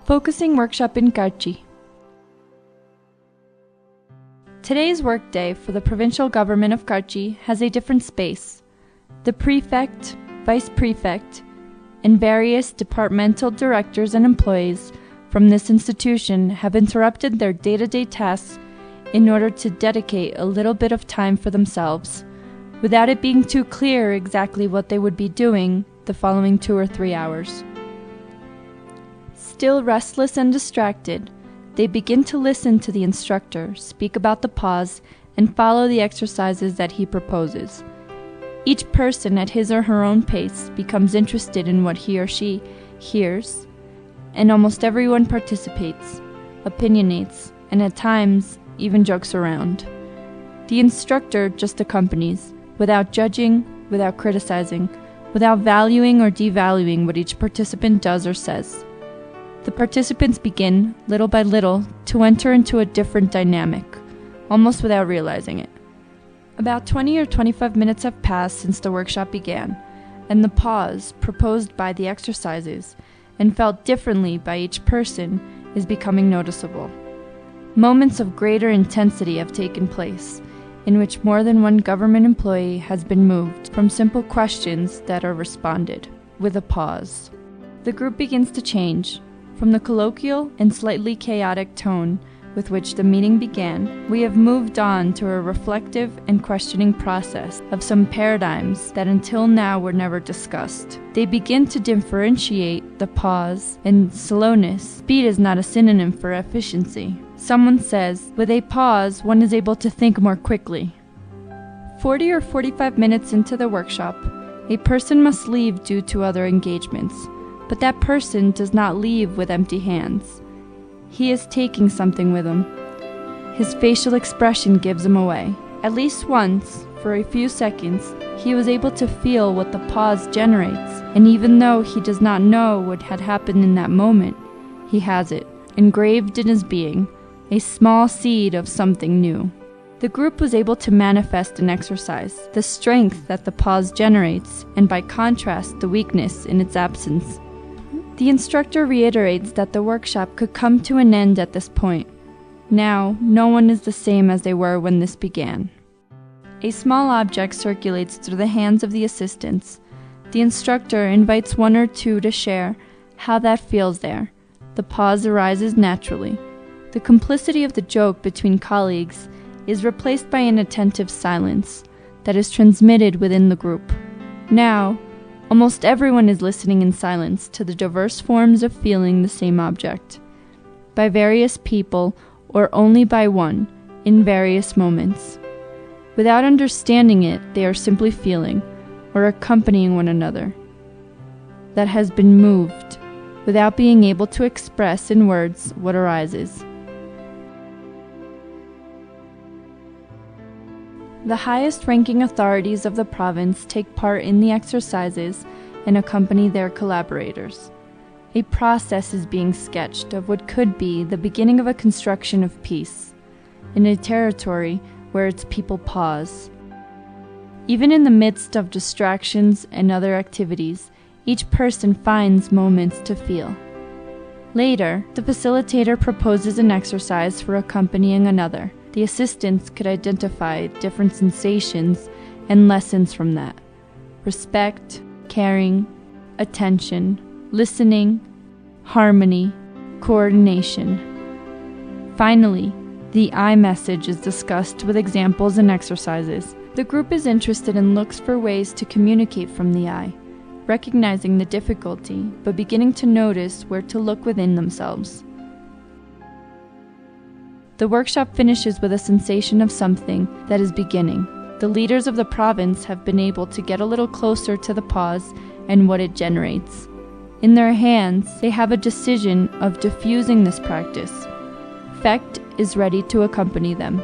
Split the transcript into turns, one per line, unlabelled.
Focusing workshop in Carchi. Today's workday for the provincial government of Carchi has a different space. The prefect, vice prefect, and various departmental directors and employees from this institution have interrupted their day-to-day tasks in order to dedicate a little bit of time for themselves, without it being too clear exactly what they would be doing the following 2 or 3 hours. Still restless and distracted, they begin to listen to the instructor speak about the pause and follow the exercises that he proposes. Each person at his or her own pace becomes interested in what he or she hears, and almost everyone participates, opinionates, and at times even jokes around. The instructor just accompanies, without judging, without criticizing, without valuing or devaluing what each participant does or says. The participants begin, little by little, to enter into a different dynamic, almost without realizing it. About 20 or 25 minutes have passed since the workshop began, and the pause proposed by the exercises and felt differently by each person is becoming noticeable. Moments of greater intensity have taken place, in which more than one government employee has been moved from simple questions that are responded with a pause. The group begins to change. From the colloquial and slightly chaotic tone with which the meeting began, we have moved on to a reflective and questioning process of some paradigms that until now were never discussed. They begin to differentiate the pause and slowness. Speed is not a synonym for efficiency. Someone says, with a pause, one is able to think more quickly. 40 or 45 minutes into the workshop, a person must leave due to other engagements, but that person does not leave with empty hands. He is taking something with him. His facial expression gives him away. At least once, for a few seconds, he was able to feel what the pause generates, and even though he does not know what had happened in that moment, he has it, engraved in his being, a small seed of something new. The group was able to manifest an exercise, the strength that the pause generates, and by contrast, the weakness in its absence. The instructor reiterates that the workshop could come to an end at this point. Now, no one is the same as they were when this began. A small object circulates through the hands of the assistants. The instructor invites one or two to share how that feels there. The pause arises naturally. The complicity of the joke between colleagues is replaced by an attentive silence that is transmitted within the group. Now, almost everyone is listening in silence to the diverse forms of feeling the same object, by various people or only by one, in various moments. Without understanding it, they are simply feeling, or accompanying one another, that has been moved, without being able to express in words what arises. The highest-ranking authorities of the province take part in the exercises and accompany their collaborators. A process is being sketched of what could be the beginning of a construction of peace, in a territory where its people pause. Even in the midst of distractions and other activities, each person finds moments to feel. Later, the facilitator proposes an exercise for accompanying another. The assistants could identify different sensations and lessons from that: respect, caring, attention, listening, harmony, coordination. Finally, the I message is discussed with examples and exercises. The group is interested and looks for ways to communicate from the I, recognizing the difficulty, but beginning to notice where to look within themselves. The workshop finishes with a sensation of something that is beginning. The leaders of the province have been able to get a little closer to the pause and what it generates. In their hands, they have a decision of diffusing this practice. FECT is ready to accompany them.